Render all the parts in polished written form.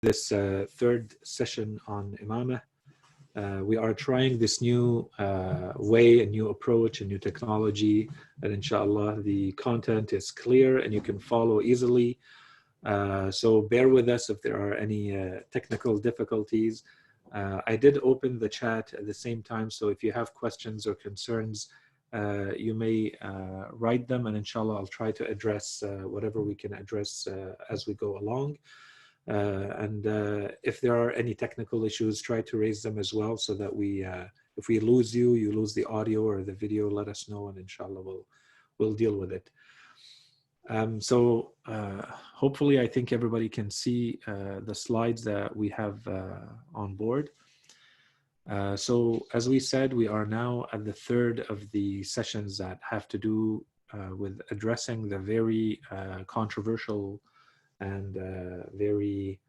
This third session on Imamah. We are trying this new way, a new approach, a new technology, and inshallah the content is clear and you can follow easily. So bear with us if there are any technical difficulties. I did open the chat at the same time, so if you have questions or concerns, you may write them, and inshallah I'll try to address whatever we can address as we go along. If there are any technical issues, try to raise them as well, so that we, if we lose you, you lose the audio or the video, let us know, and inshallah we'll deal with it. Hopefully I think everybody can see the slides that we have on board. So as we said, we are now at the third of the sessions that have to do with addressing the very controversial and very,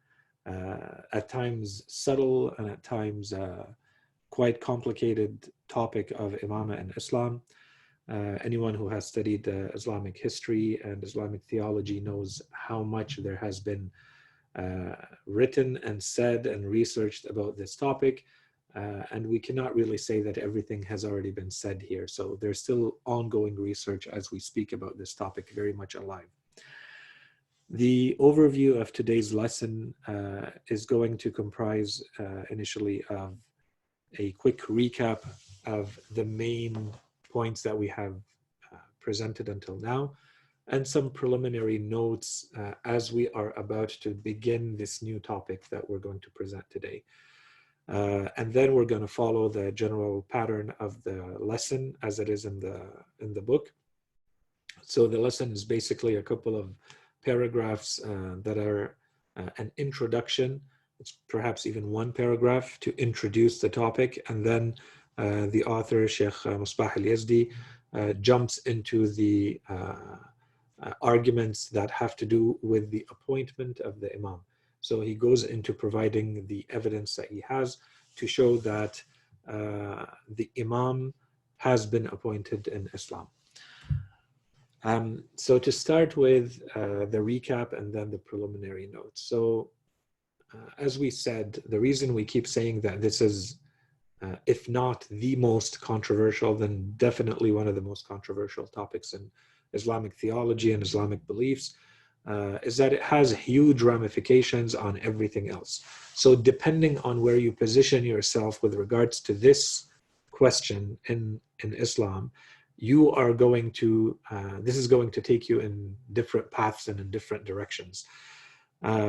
at times subtle and at times quite complicated topic of Imamah in Islam. Anyone who has studied Islamic history and Islamic theology knows how much there has been written and said and researched about this topic. And we cannot really say that everything has already been said here. So there's still ongoing research as we speak about this topic, very much alive. The overview of today's lesson is going to comprise initially of a quick recap of the main points that we have presented until now, and some preliminary notes as we are about to begin this new topic that we're going to present today. And then we're going to follow the general pattern of the lesson as it is in the book. So the lesson is basically a couple of paragraphs that are an introduction. It's perhaps even one paragraph to introduce the topic, and then the author, Sheikh Musbah al-Yazdi, jumps into the arguments that have to do with the appointment of the Imam. So he goes into providing the evidence that he has to show that the Imam has been appointed in Islam. So to start with the recap and then the preliminary notes. So as we said, the reason we keep saying that this is, if not the most controversial, then definitely one of the most controversial topics in Islamic theology and Islamic beliefs, is that it has huge ramifications on everything else. So depending on where you position yourself with regards to this question in Islam, you are going to, this is going to take you in different paths and in different directions.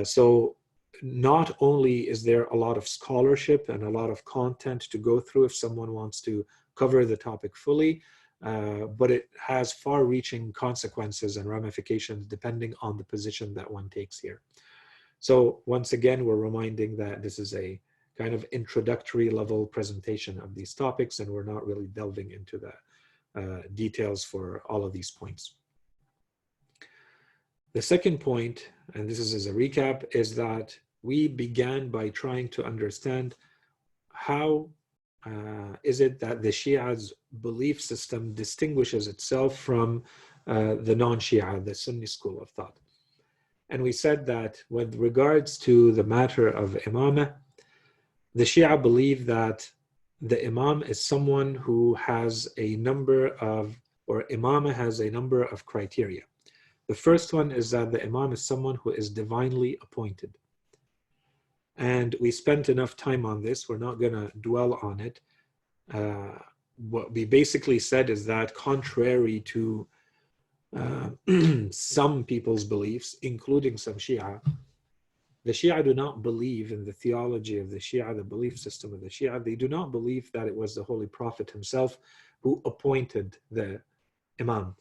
So not only is there a lot of scholarship and a lot of content to go through if someone wants to cover the topic fully, but it has far-reaching consequences and ramifications depending on the position that one takes here. So once again, we're reminding that this is a kind of introductory level presentation of these topics, and we're not really delving into the details for all of these points. The second point, and this is as a recap, is that we began by trying to understand how is it that the Shia's belief system distinguishes itself from the non-Shia, the Sunni school of thought. And we said that with regards to the matter of Imamah, the Shia believe that the Imam is someone who has a number of, or Imamah has a number of criteria. The first one is that the Imam is someone who is divinely appointed. And we spent enough time on this, we're not going to dwell on it. What we basically said is that contrary to some people's beliefs, including some Shia, the Shia do not believe in the theology of the Shia, the belief system of the Shia. They do not believe that it was the Holy Prophet himself who appointed the Imam.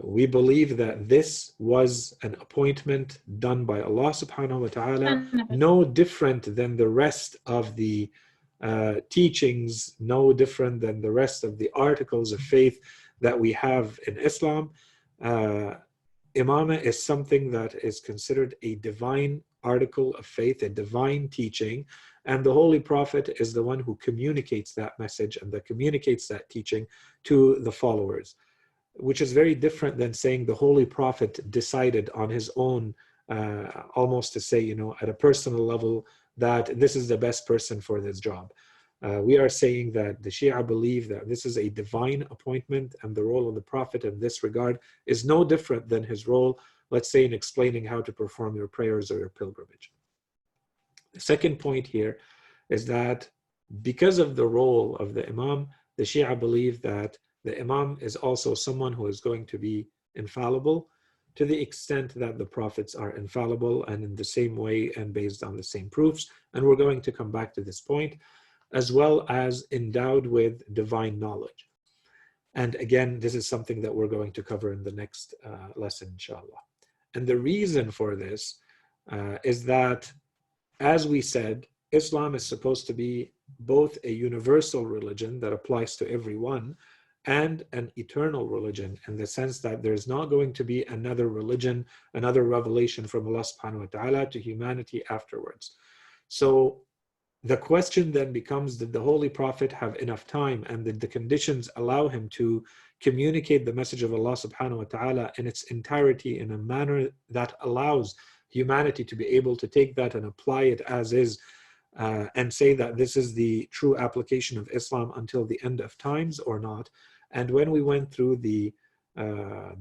We believe that this was an appointment done by Allah subhanahu wa ta'ala, no different than the rest of the teachings, no different than the rest of the articles of faith that we have in Islam. Imamah is something that is considered a divine article of faith, a divine teaching, and the Holy Prophet is the one who communicates that message and that communicates that teaching to the followers, which is very different than saying the Holy Prophet decided on his own almost to say, at a personal level, that this is the best person for this job. We are saying that the Shia believe that this is a divine appointment, and the role of the Prophet in this regard is no different than his role, let's say, in explaining how to perform your prayers or your pilgrimage. The second point here is that because of the role of the Imam, the Shia believe that the Imam is also someone who is going to be infallible to the extent that the prophets are infallible, and in the same way and based on the same proofs. And we're going to come back to this point, as well as endowed with divine knowledge. And again, this is something that we're going to cover in the next lesson, inshallah. And the reason for this is that, as we said, Islam is supposed to be both a universal religion that applies to everyone and an eternal religion, in the sense that there's not going to be another religion, another revelation from Allah subhanahu wa ta'ala to humanity afterwards. So the question then becomes, did the Holy Prophet have enough time, and did the conditions allow him to communicate the message of Allah subhanahu wa ta'ala in its entirety in a manner that allows humanity to be able to take that and apply it as is, and say that this is the true application of Islam until the end of times, or not? And when we went through the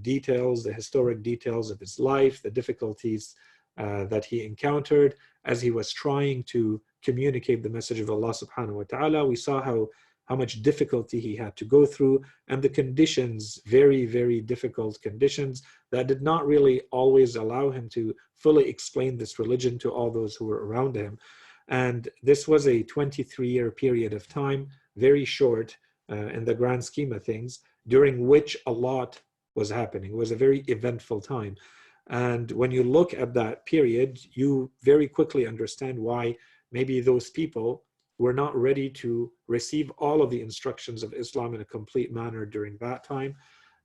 details, the historic details of his life, the difficulties that he encountered as he was trying to communicate the message of Allah subhanahu wa ta'ala, we saw how much difficulty he had to go through, and the conditions, very, very difficult conditions that did not really always allow him to fully explain this religion to all those who were around him. And this was a 23-year period of time, very short in the grand scheme of things, during which a lot was happening. It was a very eventful time. And when you look at that period, you very quickly understand why maybe those people were not ready to receive all of the instructions of Islam in a complete manner during that time.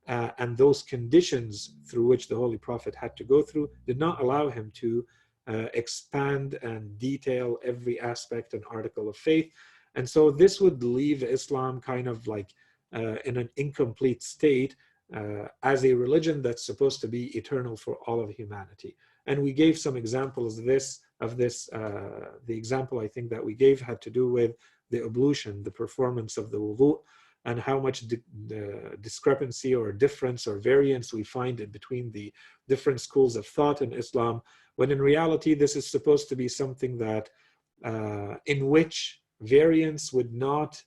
And those conditions through which the Holy Prophet had to go through did not allow him to expand and detail every aspect and article of faith. And so this would leave Islam kind of like in an incomplete state as a religion that's supposed to be eternal for all of humanity. And we gave some examples of this. The example I think that we gave had to do with the ablution, the performance of the wudu, and how much discrepancy or difference or variance we find in between the different schools of thought in Islam, when in reality this is supposed to be something that in which variance would not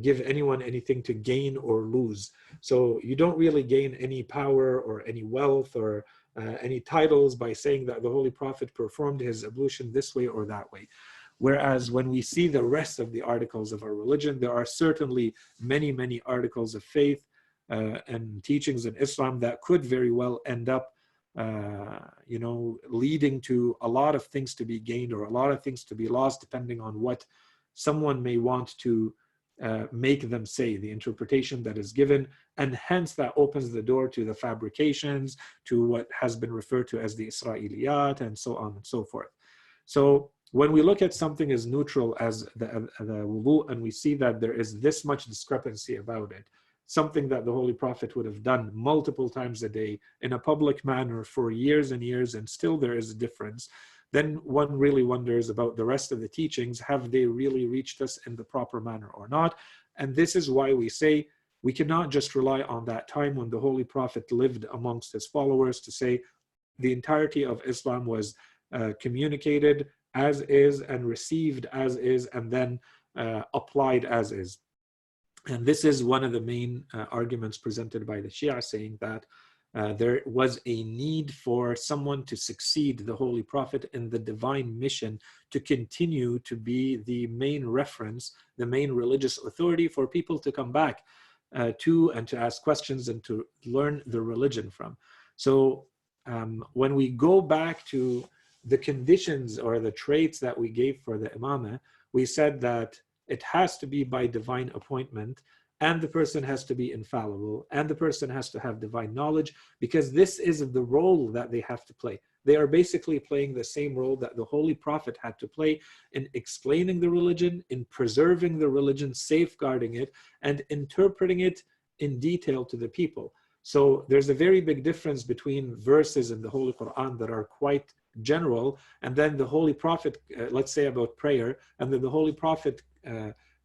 give anyone anything to gain or lose. So you don't really gain any power or any wealth or any titles by saying that the Holy Prophet performed his ablution this way or that way. Whereas when we see the rest of the articles of our religion, there are certainly many, many articles of faith and teachings in Islam that could very well end up leading to a lot of things to be gained or a lot of things to be lost, depending on what someone may want to make them say, the interpretation that is given. And hence that opens the door to the fabrications, to what has been referred to as the Israeliyat, and so on and so forth. So when we look at something as neutral as the wudu, and we see that there is this much discrepancy about it, something that the Holy Prophet would have done multiple times a day in a public manner for years and years, and still there is a difference, then one really wonders about the rest of the teachings. Have they really reached us in the proper manner or not? And this is why we say we cannot just rely on that time when the Holy Prophet lived amongst his followers to say the entirety of Islam was communicated as is and received as is and then applied as is. And this is one of the main arguments presented by the Shia, saying that there was a need for someone to succeed the Holy Prophet in the divine mission, to continue to be the main reference, the main religious authority for people to come back to and to ask questions and to learn the religion from. So when we go back to the conditions or the traits that we gave for the Imamah, we said that it has to be by divine appointment, and the person has to be infallible, and the person has to have divine knowledge, because this is the role that they have to play. They are basically playing the same role that the Holy Prophet had to play in explaining the religion, in preserving the religion, safeguarding it, and interpreting it in detail to the people. So there's a very big difference between verses in the Holy Quran that are quite general, and then the Holy Prophet, let's say about prayer, and then the Holy Prophet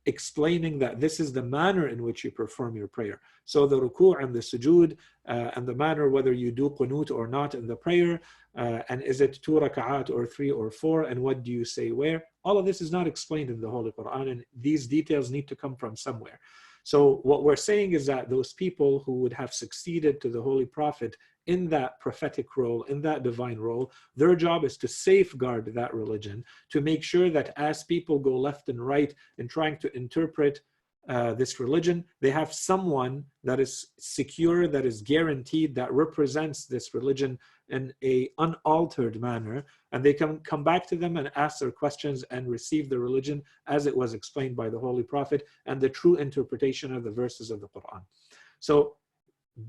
explaining that this is the manner in which you perform your prayer. So the ruku' and the sujood, and the manner whether you do qunut or not in the prayer, and is it 2 raka'at or 3 or 4, and what do you say where? All of this is not explained in the Holy Quran, and these details need to come from somewhere. So what we're saying is that those people who would have succeeded to the Holy Prophet in that prophetic role, in that divine role, their job is to safeguard that religion, to make sure that as people go left and right in trying to interpret this religion, they have someone that is secure, that is guaranteed, that represents this religion in an unaltered manner, and they can come back to them and ask their questions and receive the religion as it was explained by the Holy Prophet and the true interpretation of the verses of the Quran. So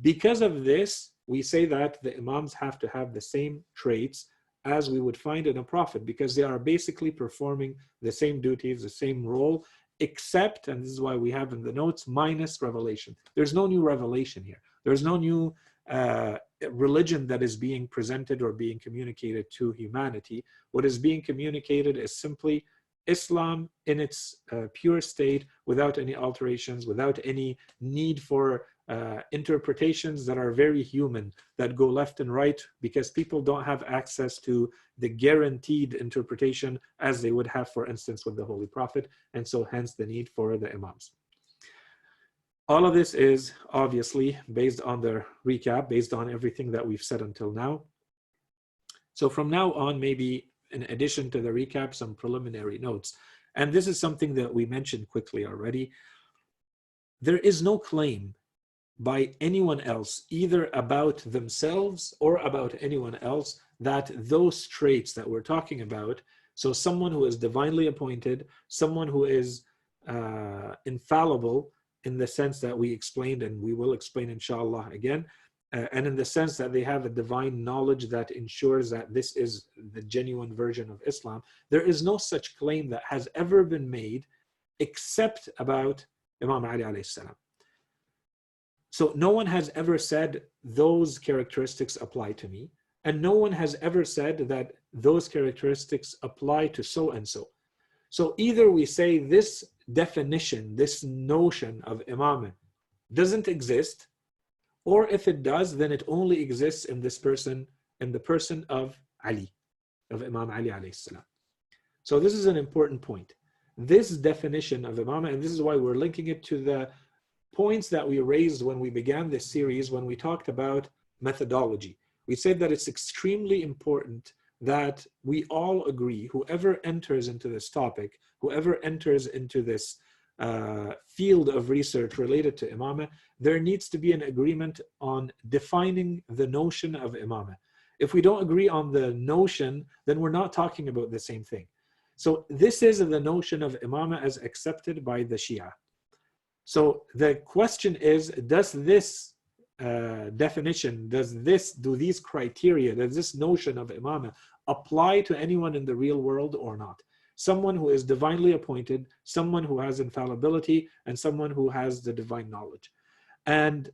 because of this, we say that the Imams have to have the same traits as we would find in a prophet, because they are basically performing the same duties, the same role, except, and this is why we have in the notes, minus revelation. There's no new revelation here. There's no new religion that is being presented or being communicated to humanity. What is being communicated is simply Islam in its pure state, without any alterations, without any need for interpretations that are very human, that go left and right, because people don't have access to the guaranteed interpretation as they would have, for instance, with the Holy Prophet, and so hence the need for the Imams. All of this is obviously based on the recap, based on everything that we've said until now. So from now on, maybe in addition to the recap, some preliminary notes. And this is something that we mentioned quickly already. There is no claim by anyone else, either about themselves or about anyone else, that those traits that we're talking about, so someone who is divinely appointed, someone who is infallible in the sense that we explained, and we will explain inshallah again, and in the sense that they have a divine knowledge that ensures that this is the genuine version of Islam, there is no such claim that has ever been made except about Imam Ali alayhi salam. So no one has ever said those characteristics apply to me, and no one has ever said that those characteristics apply to so and so. So either we say this definition, this notion of imamah doesn't exist, or if it does, then it only exists in this person, in the person of Ali, of Imam Ali alayhi salam. So this is an important point. This definition of imamah, and this is why we're linking it to the points that we raised when we began this series, when we talked about methodology. We said that it's extremely important that we all agree, whoever enters into this topic, whoever enters into this field of research related to imamah, there needs to be an agreement on defining the notion of imamah. If we don't agree on the notion, then we're not talking about the same thing. So this is the notion of imamah as accepted by the Shia. So the question is, does this definition, do these criteria, does this notion of imamah apply to anyone in the real world or not? Someone who is divinely appointed, someone who has infallibility, and someone who has the divine knowledge. And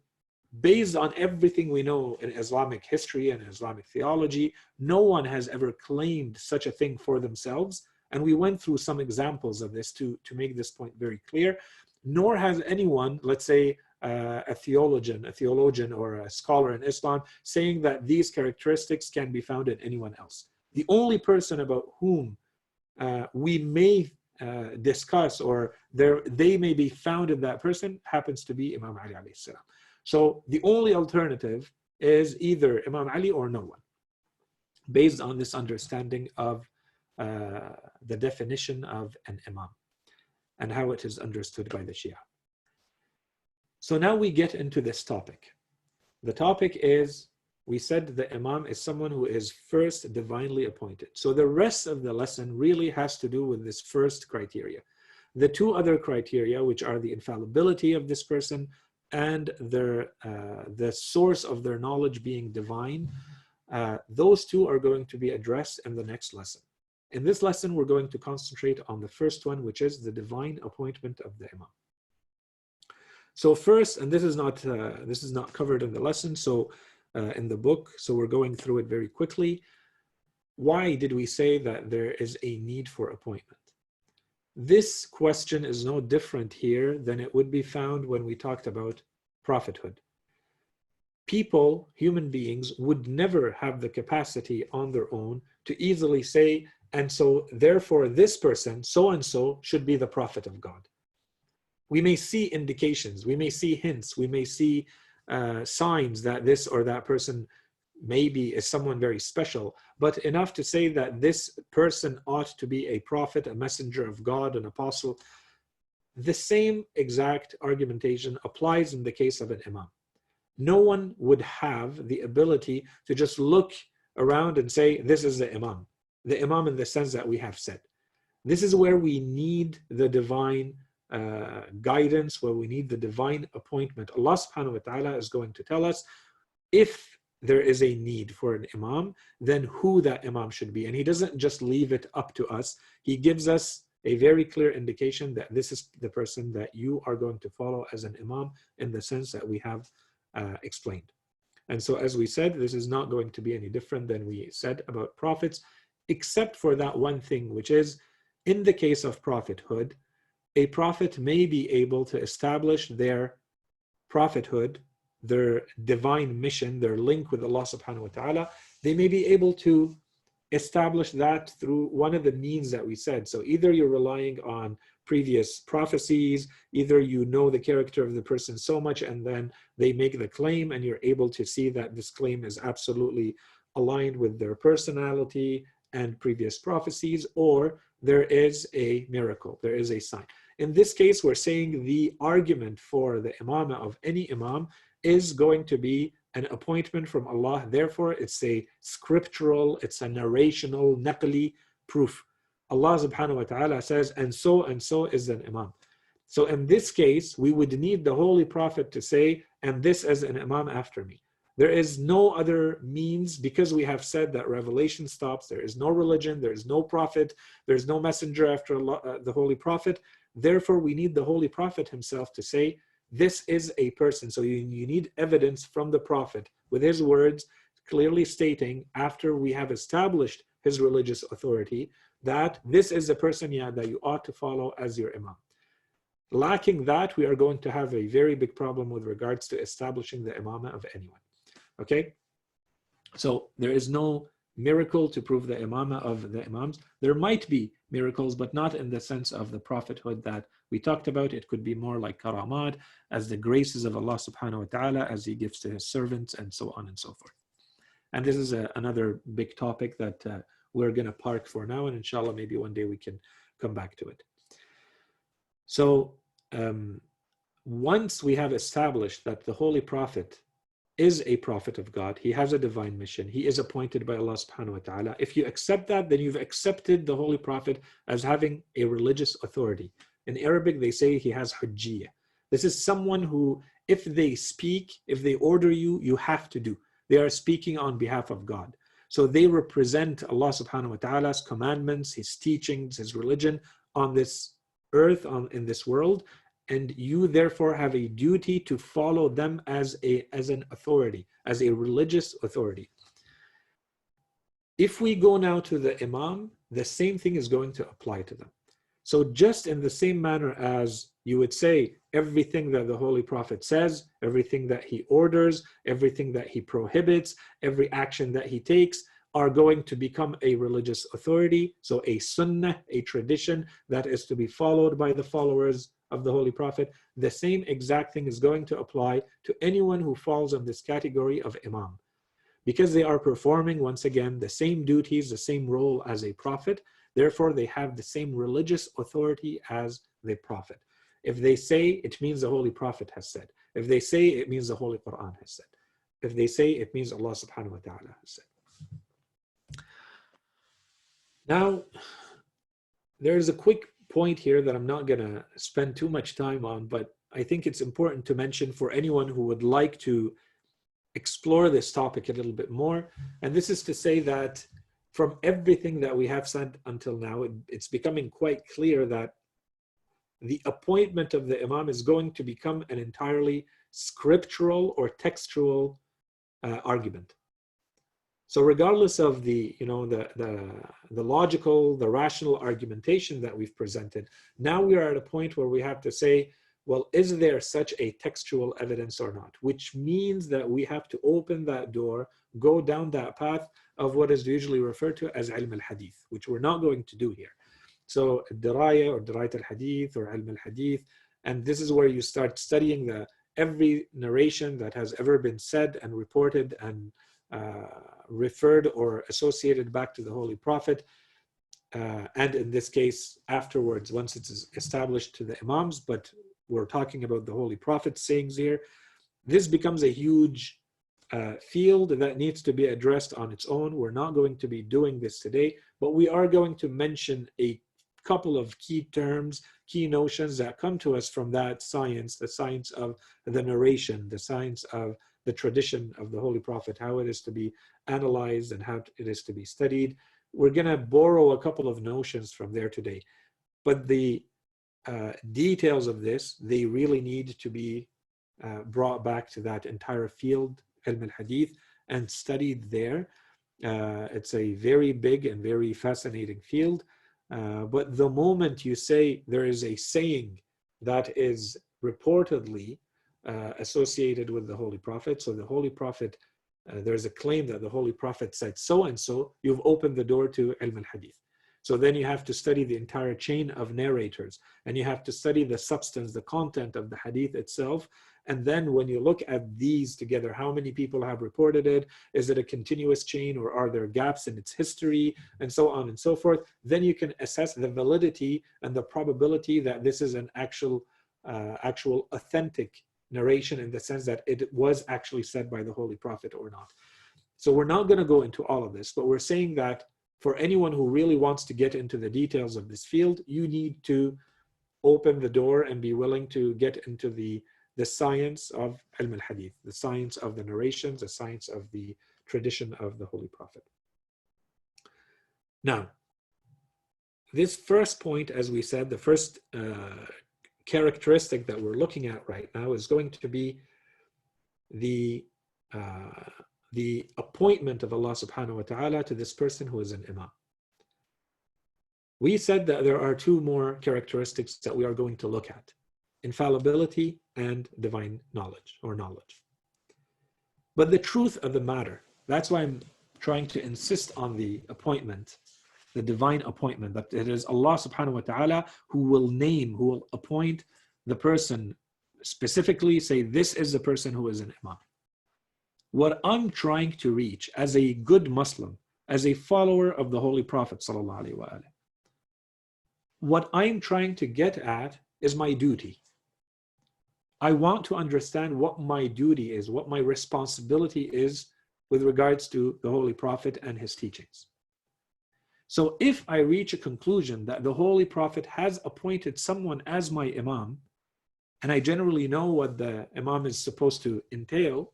based on everything we know in Islamic history and Islamic theology, no one has ever claimed such a thing for themselves. And we went through some examples of this to make this point very clear. Nor has anyone, let's say a theologian or a scholar in Islam, saying that these characteristics can be found in anyone else. The only person about whom we may discuss, or they may be found in that person, happens to be Imam Ali alayhi salam. So the only alternative is either Imam Ali or no one, based on this understanding of the definition of an imam and how it is understood by the Shia. So now we get into this topic. The topic is, we said the imam is someone who is first divinely appointed. So the rest of the lesson really has to do with this first criteria. The two other criteria, which are the infallibility of this person and the source of their knowledge being divine, those two are going to be addressed in the next lesson. In this lesson, we're going to concentrate on the first one, which is the divine appointment of the imam. So first, and this is not covered in the lesson, so in the book, so we're going through it very quickly. Why did we say that there is a need for appointment? This question is no different here than it would be found when we talked about prophethood. People, human beings, would never have the capacity on their own to easily say, and so therefore this person, so and so, should be the prophet of God. We may see indications, we may see hints, we may see signs that this or that person maybe is someone very special, but enough to say that this person ought to be a prophet, a messenger of God, an apostle. The same exact argumentation applies in the case of an imam. No one would have the ability to just look around and say, this is the imam. The imam in the sense that we have said. This is where we need the divine guidance, where we need the divine appointment. Allah subhanahu wa ta'ala is going to tell us if there is a need for an imam, then who that imam should be. And he doesn't just leave it up to us. He gives us a very clear indication that this is the person that you are going to follow as an imam in the sense that we have explained. And so as we said, this is not going to be any different than we said about prophets, except for that one thing, which is in the case of prophethood, a prophet may be able to establish their prophethood, their divine mission, their link with Allah subhanahu wa ta'ala. They may be able to establish that through one of the means that we said. So either you're relying on previous prophecies, either you know the character of the person so much and then they make the claim and you're able to see that this claim is absolutely aligned with their personality and previous prophecies, or there is a miracle, there is a sign. In this case, we're saying the argument for the imamah of any imam is going to be an appointment from Allah. Therefore, it's a scriptural, it's a narrational, naqli proof. Allah subhanahu wa ta'ala says, and so is an imam. So in this case, we would need the Holy Prophet to say, and this is an imam after me. There is no other means, because we have said that revelation stops. There is no religion, there is no prophet, there is no messenger after Allah, the Holy Prophet. Therefore, we need the Holy Prophet himself to say, this is a person. So you need evidence from the Prophet with his words clearly stating, after we have established his religious authority, that this is the person that you ought to follow as your imam. Lacking that, we are going to have a very big problem with regards to establishing the imamah of anyone. Okay? So there is no miracle to prove the imamah of the imams. There might be miracles, but not in the sense of the prophethood that we talked about. It could be more like karamat, as the graces of Allah subhanahu wa ta'ala as he gives to his servants, and so on and so forth. And this is another big topic that we're going to park for now, and inshallah maybe one day we can come back to it. So once we have established that the Holy Prophet is a prophet of God, he has a divine mission, he is appointed by Allah subhanahu wa ta'ala. If you accept that, then you've accepted the Holy Prophet as having a religious authority. In Arabic, they say he has hujjiyah. This is someone who, if they speak, if they order you, you have to do. They are speaking on behalf of God. So they represent Allah subhanahu wa ta'ala's commandments, his teachings, his religion on this earth, in this world. And you therefore have a duty to follow them as an authority, as a religious authority. If we go now to the imam, the same thing is going to apply to them. So just in the same manner as you would say everything that the Holy Prophet says, everything that he orders, everything that he prohibits, every action that he takes are going to become a religious authority. So a sunnah, a tradition that is to be followed by the followers of the Holy Prophet. The same exact thing is going to apply to anyone who falls in this category of imam, because they are performing, once again, the same duties, the same role as a prophet. Therefore, they have the same religious authority as the prophet. If they say, it means the Holy Prophet has said. If they say, it means the Holy Quran has said. If they say, it means Allah subhanahu wa ta'ala has said. Now, there's a quick point here that I'm not going to spend too much time on, but I think it's important to mention for anyone who would like to explore this topic a little bit more. And this is to say that from everything that we have said until now, it's becoming quite clear that the appointment of the Imam is going to become an entirely scriptural or textual argument. So regardless of the, the logical, the rational argumentation that we've presented, now we are at a point where we have to say, well, is there such a textual evidence or not? Which means that we have to open that door, go down that path of what is usually referred to as ilm al-hadith, which we're not going to do here. So diraya or dirayat al-hadith or ilm al-hadith, and this is where you start studying every narration that has ever been said and reported and referred or associated back to the Holy Prophet, and in this case afterwards, once it's established, to the Imams, but we're talking about the Holy Prophet's sayings here. This becomes a huge field that needs to be addressed on its own. We're not going to be doing this today, but we are going to mention a couple of key terms, key notions that come to us from that science, the science of the narration, the science of the tradition of the Holy Prophet, how it is to be analyzed and how it is to be studied. We're going to borrow a couple of notions from there today, but the details of this, they really need to be brought back to that entire field, ilm al-hadith, and studied there. It's a very big and very fascinating field, but the moment you say there is a saying that is reportedly associated with the Holy Prophet, so the Holy Prophet, there's a claim that the Holy Prophet said so and so, you've opened the door to ilm al-hadith. So then you have to study the entire chain of narrators, and you have to study the substance, the content of the hadith itself. And then when you look at these together, how many people have reported it? Is it a continuous chain, or are there gaps in its history, and so on and so forth? Then you can assess the validity and the probability that this is an actual authentic narration, in the sense that it was actually said by the Holy Prophet or not. So we're not going to go into all of this, but we're saying that for anyone who really wants to get into the details of this field, you need to open the door and be willing to get into the science of ilm al-hadith, the science of the narrations, the science of the tradition of the Holy Prophet. Now, this first point, as we said, the first characteristic that we're looking at right now is going to be the appointment of Allah subhanahu wa ta'ala to this person who is an Imam. We said that there are two more characteristics that we are going to look at: infallibility and divine knowledge or knowledge. But the truth of the matter, that's why I'm trying to insist on the appointment, the divine appointment, that it is Allah subhanahu wa ta'ala who will name, who will appoint the person, specifically say, this is the person who is an Imam. What I'm trying to reach as a good Muslim, as a follower of the Holy Prophet sallallahu alaihi wasallam, what I'm trying to get at is my duty. I want to understand what my duty is, what my responsibility is with regards to the Holy Prophet and his teachings. So if I reach a conclusion that the Holy Prophet has appointed someone as my Imam, and I generally know what the Imam is supposed to entail,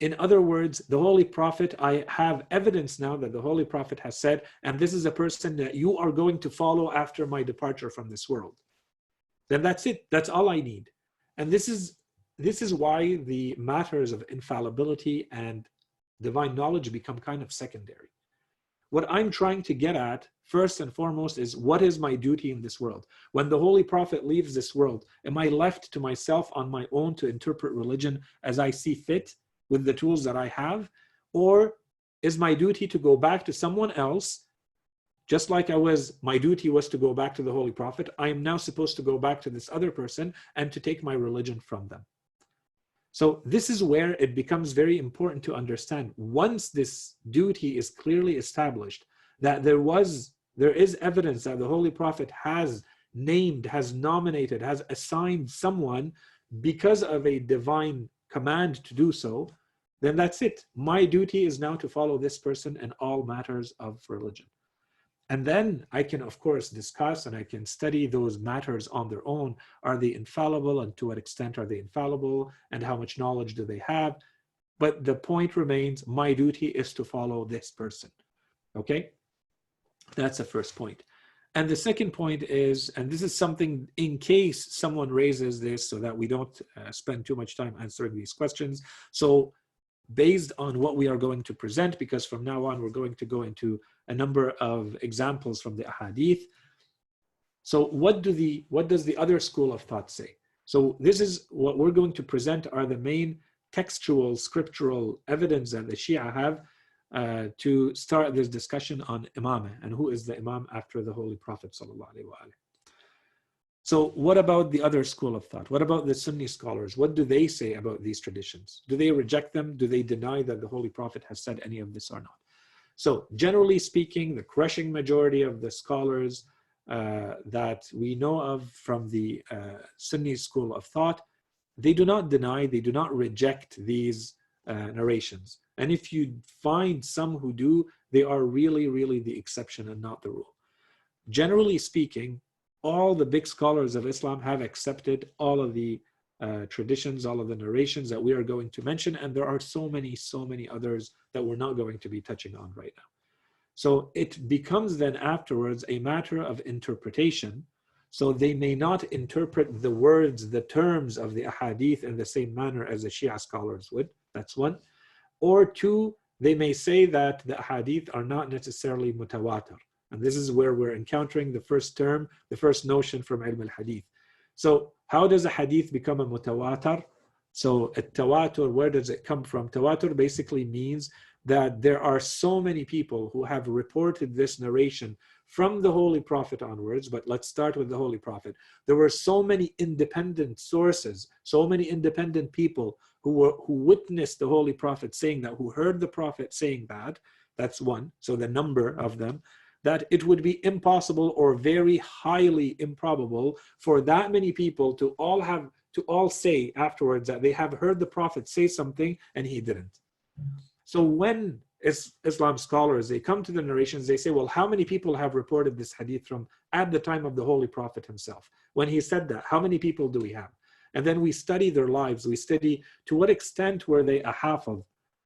in other words, the Holy Prophet, I have evidence now that the Holy Prophet has said, and this is a person that you are going to follow after my departure from this world. Then that's it. That's all I need. And this is why the matters of infallibility and divine knowledge become kind of secondary. What I'm trying to get at, first and foremost, is what is my duty in this world? When the Holy Prophet leaves this world, am I left to myself on my own to interpret religion as I see fit, with the tools that I have? Or is my duty to go back to someone else, just like my duty was to go back to the Holy Prophet? I am now supposed to go back to this other person and to take my religion from them. So this is where it becomes very important to understand, once this duty is clearly established, that there is evidence that the Holy Prophet has named, has nominated, has assigned someone because of a divine command to do so, then that's it. My duty is now to follow this person in all matters of religion. And then I can, of course, discuss and I can study those matters on their own. Are they infallible, and to what extent are they infallible, and how much knowledge do they have? But the point remains, my duty is to follow this person. Okay? That's the first point. And the second point is, and this is something in case someone raises this so that we don't spend too much time answering these questions. So based on what we are going to present, because from now on we're going to go into a number of examples from the ahadith. So what does the other school of thought say? So this is what we're going to present are the main textual, scriptural evidence that the Shia have to start this discussion on Imamah and who is the Imam after the Holy Prophet sallallahu alaihi wasallam. So what about the other school of thought? What about the Sunni scholars? What do they say about these traditions? Do they reject them? Do they deny that the Holy Prophet has said any of this or not? So generally speaking, the crushing majority of the scholars that we know of from the Sunni school of thought, they do not deny, they do not reject these narrations. And if you find some who do, they are really, really the exception and not the rule. Generally speaking, all the big scholars of Islam have accepted all of the traditions, all of the narrations that we are going to mention, and there are so many others that we're not going to be touching on right now. So it becomes then afterwards a matter of interpretation. So they may not interpret the words, the terms of the ahadith in the same manner as the Shia scholars would. That's one. Or two, they may say that the ahadith are not necessarily mutawatir. And this is where we're encountering the first term, the first notion from ilm al-hadith. So how does a hadith become a mutawatir? So a tawatur, where does it come from? Tawatur basically means that there are so many people who have reported this narration from the Holy Prophet onwards, but let's start with the Holy Prophet. There were so many independent sources, so many independent people who witnessed the Holy Prophet saying that, who heard the Prophet saying that. That's one, so the number of them, that it would be impossible or very highly improbable for that many people to all say afterwards that they have heard the Prophet say something and he didn't. So when Islam scholars, they come to the narrations, they say, well, how many people have reported this hadith from at the time of the Holy Prophet himself? When he said that, how many people do we have? And then we study their lives. We study to what extent were they a hafiz?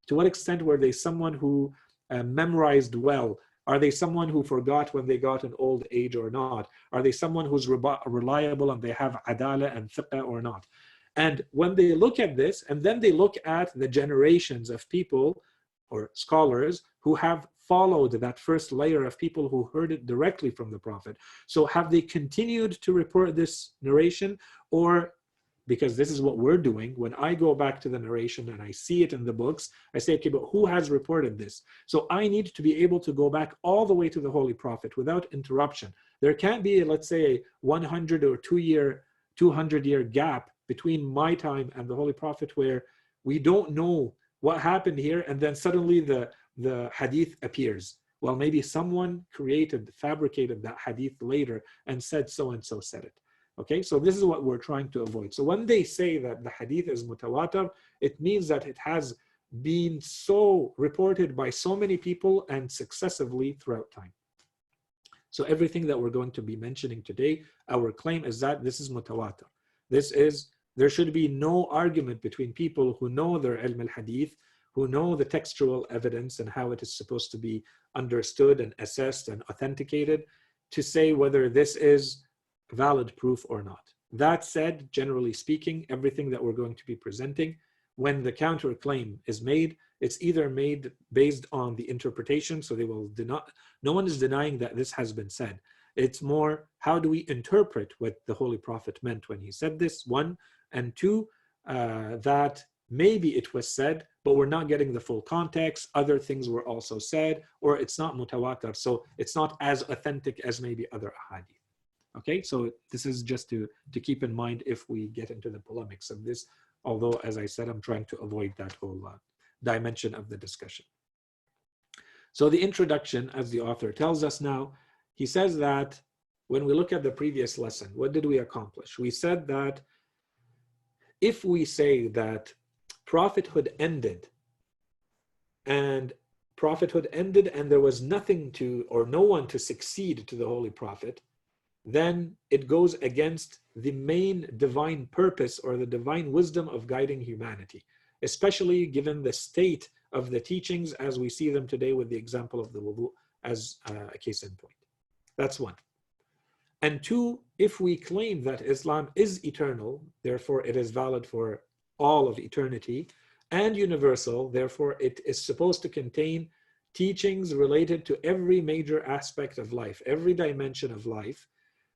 To what extent were they someone who memorized well? Are they someone who forgot when they got an old age or not? Are they someone who's reliable and they have adala and fiqh or not? And when they look at this, and then they look at the generations of people or scholars who have followed that first layer of people who heard it directly from the Prophet. So have they continued to report this narration, or because this is what we're doing, when I go back to the narration and I see it in the books, I say, okay, but who has reported this? So I need to be able to go back all the way to the Holy Prophet without interruption. There can't be, let's say, a 100 or 200-year gap between my time and the Holy Prophet where we don't know what happened here, and then suddenly the hadith appears. Well, maybe someone fabricated that hadith later and said so and so said it. Okay, so this is what we're trying to avoid. So when they say that the hadith is mutawatir, it means that it has been so reported by so many people and successively throughout time. So everything that we're going to be mentioning today, our claim is that this is mutawatir. There should be no argument between people who know their ilm al-hadith, who know the textual evidence and how it is supposed to be understood and assessed and authenticated, to say whether this is valid proof or not. That said, generally speaking, everything that we're going to be presenting, when the counterclaim is made, it's either made based on the interpretation, so they will no one is denying that this has been said. It's more, how do we interpret what the Holy Prophet meant when he said this, one, and two, that maybe it was said, but we're not getting the full context, other things were also said, or it's not mutawatir, so it's not as authentic as maybe other ahadith. Okay, so this is just to keep in mind if we get into the polemics of this, although, as I said, I'm trying to avoid that whole dimension of the discussion. So the introduction, as the author tells us now, he says that when we look at the previous lesson, what did we accomplish? We said that if we say that prophethood ended and there was nothing to, or no one to succeed to the Holy Prophet, then it goes against the main divine purpose or the divine wisdom of guiding humanity, especially given the state of the teachings as we see them today with the example of the wudu as a case in point. That's one. And two, if we claim that Islam is eternal, therefore it is valid for all of eternity, and universal, therefore it is supposed to contain teachings related to every major aspect of life, every dimension of life,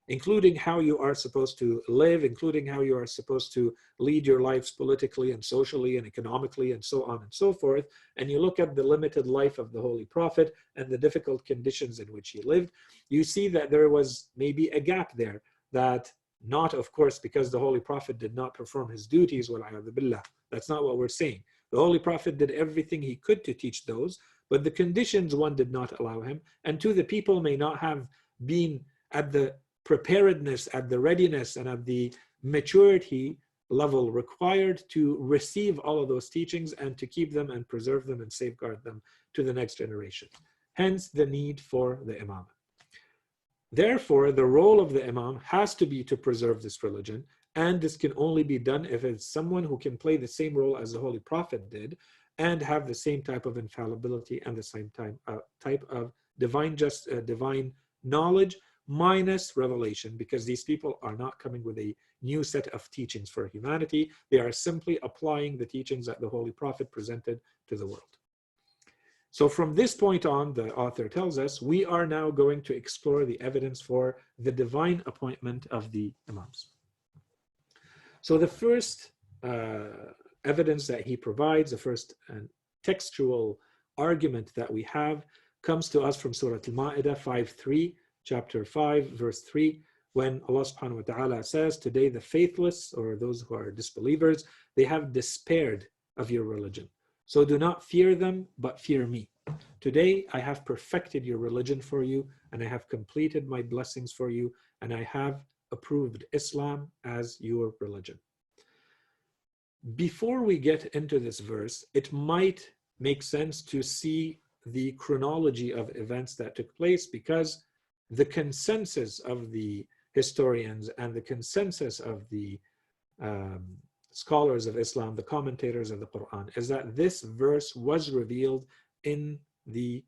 including how you are supposed to live, including how you are supposed to lead your lives politically and socially and economically and so on and so forth, and you look at the limited life of the Holy Prophet and the difficult conditions in which he lived, you see that there was maybe a gap there, that not, of course, because the Holy Prophet did not perform his duties, wal-'iyadhu billah. That's not what we're saying. The Holy Prophet did everything he could to teach those, but the conditions, one, did not allow him, and two, the people may not have been at the preparedness, at the readiness, and at the maturity level required to receive all of those teachings and to keep them and preserve them and safeguard them to the next generation. Hence the need for the Imam. Therefore, the role of the Imam has to be to preserve this religion, and this can only be done if it's someone who can play the same role as the Holy Prophet did and have the same type of infallibility and the same type of divine knowledge minus revelation, because these people are not coming with a new set of teachings for humanity. They are simply applying the teachings that the Holy Prophet presented to the world. So from this point on, the author tells us, we are now going to explore the evidence for the divine appointment of the Imams. So the first evidence that he provides, the first textual argument that we have, comes to us from Surah Al-Ma'idah 5:3, chapter 5, verse 3, when Allah subhanahu wa ta'ala says, today the faithless, or those who are disbelievers, they have despaired of your religion. So do not fear them, but fear me. Today I have perfected your religion for you, and I have completed my blessings for you, and I have approved Islam as your religion. Before we get into this verse, it might make sense to see the chronology of events that took place, because the consensus of the historians and the consensus of the scholars of Islam, the commentators of the Quran, is that this verse was revealed in the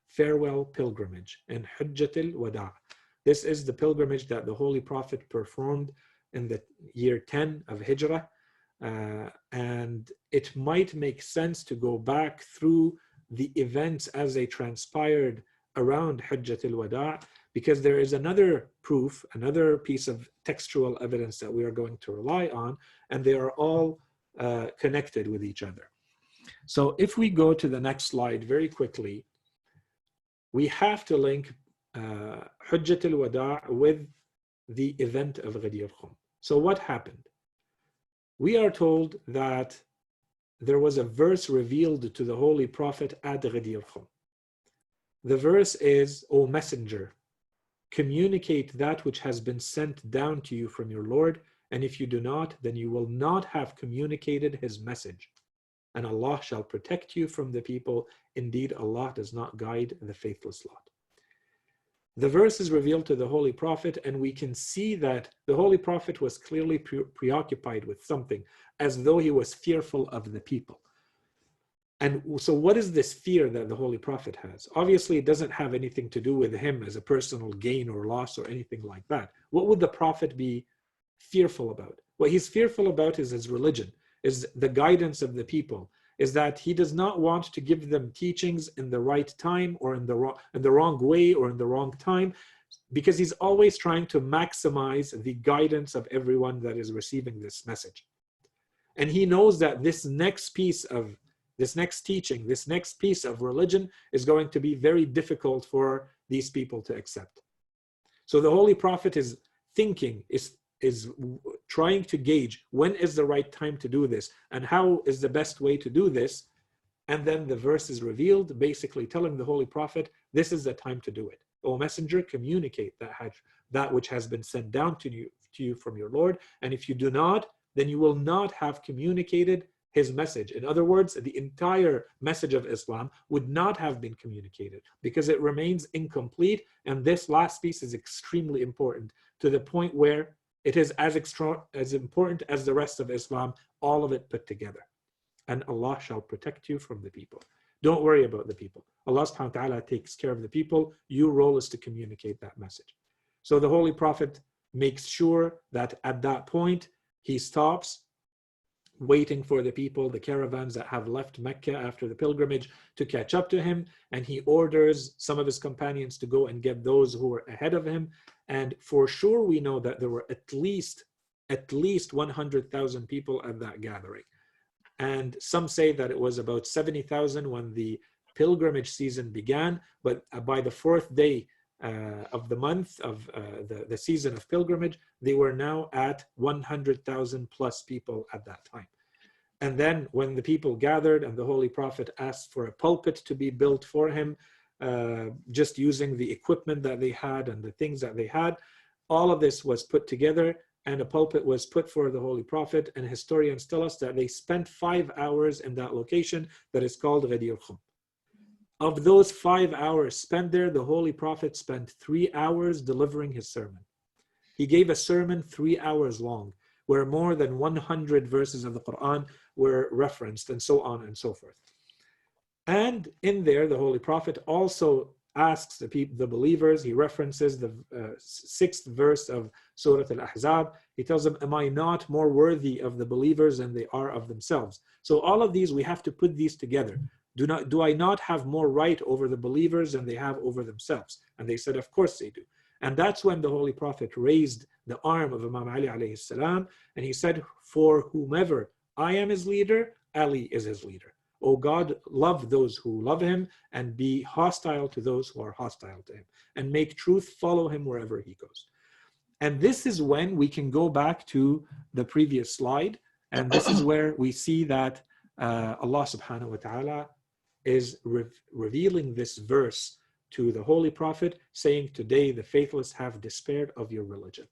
farewell pilgrimage, in Hajjat al-Wada'. This is the pilgrimage that the Holy Prophet performed in the year 10 of Hijrah, and it might make sense to go back through the events as they transpired around Hajjat al-Wada', because there is another proof, another piece of textual evidence that we are going to rely on, and they are all connected with each other. So if we go to the next slide very quickly, we have to link Hajjat al-Wada' with the event of Ghadir Khum. So what happened? We are told that there was a verse revealed to the Holy Prophet at Ghadir Khum. The verse is, O Messenger, communicate that which has been sent down to you from your Lord, and if you do not, then you will not have communicated his message. And Allah shall protect you from the people. Indeed, Allah does not guide the faithless lot. The verse is revealed to the Holy Prophet, and we can see that the Holy Prophet was clearly preoccupied with something, as though he was fearful of the people. And so what is this fear that the Holy Prophet has? Obviously, it doesn't have anything to do with him as a personal gain or loss or anything like that. What would the Prophet be fearful about? What he's fearful about is his religion, is the guidance of the people, is that he does not want to give them teachings in the right time or in the wrong way or in the wrong time, because he's always trying to maximize the guidance of everyone that is receiving this message. And he knows that this next teaching, this next piece of religion is going to be very difficult for these people to accept. So the Holy Prophet is thinking, is trying to gauge when is the right time to do this and how is the best way to do this. And then the verse is revealed, basically telling the Holy Prophet, this is the time to do it. O Messenger, communicate that which has been sent down to you from your Lord. And if you do not, then you will not have communicated his message. In other words, the entire message of Islam would not have been communicated because it remains incomplete. And this last piece is extremely important, to the point where it is as important as the rest of Islam, all of it put together. And Allah shall protect you from the people. Don't worry about the people. Allah subhanahu wa ta'ala takes care of the people. Your role is to communicate that message. So the Holy Prophet makes sure that at that point, he stops waiting for the people, the caravans that have left Mecca after the pilgrimage, to catch up to him. And he orders some of his companions to go and get those who were ahead of him. And for sure, we know that there were at least 100,000 people at that gathering. And some say that it was about 70,000 when the pilgrimage season began, but by the fourth day of the month of the season of pilgrimage, they were now at 100,000 plus people at that time. And then when the people gathered and the Holy Prophet asked for a pulpit to be built for him, just using the equipment that they had and the things that they had, all of this was put together and a pulpit was put for the Holy Prophet. And historians tell us that they spent 5 hours in that location that is called Ghadir Khum. Of those 5 hours spent there, the Holy Prophet spent 3 hours delivering his sermon. He gave a sermon 3 hours long, where more than 100 verses of the Quran were referenced, and so on and so forth. And in there, the Holy Prophet also asks the believers, he references the 6th verse of Surah Al-Ahzab. He tells them, am I not more worthy of the believers than they are of themselves? So all of these, we have to put these together. Do I not have more right over the believers than they have over themselves? And they said, of course they do. And that's when the Holy Prophet raised the arm of Imam Ali alayhi salam, and he said, for whomever I am his leader, Ali is his leader. O God, love those who love him and be hostile to those who are hostile to him, and make truth follow him wherever he goes. And this is when we can go back to the previous slide. And this is where we see that Allah subhanahu wa ta'ala is revealing this verse to the Holy Prophet, saying, today the faithless have despaired of your religion.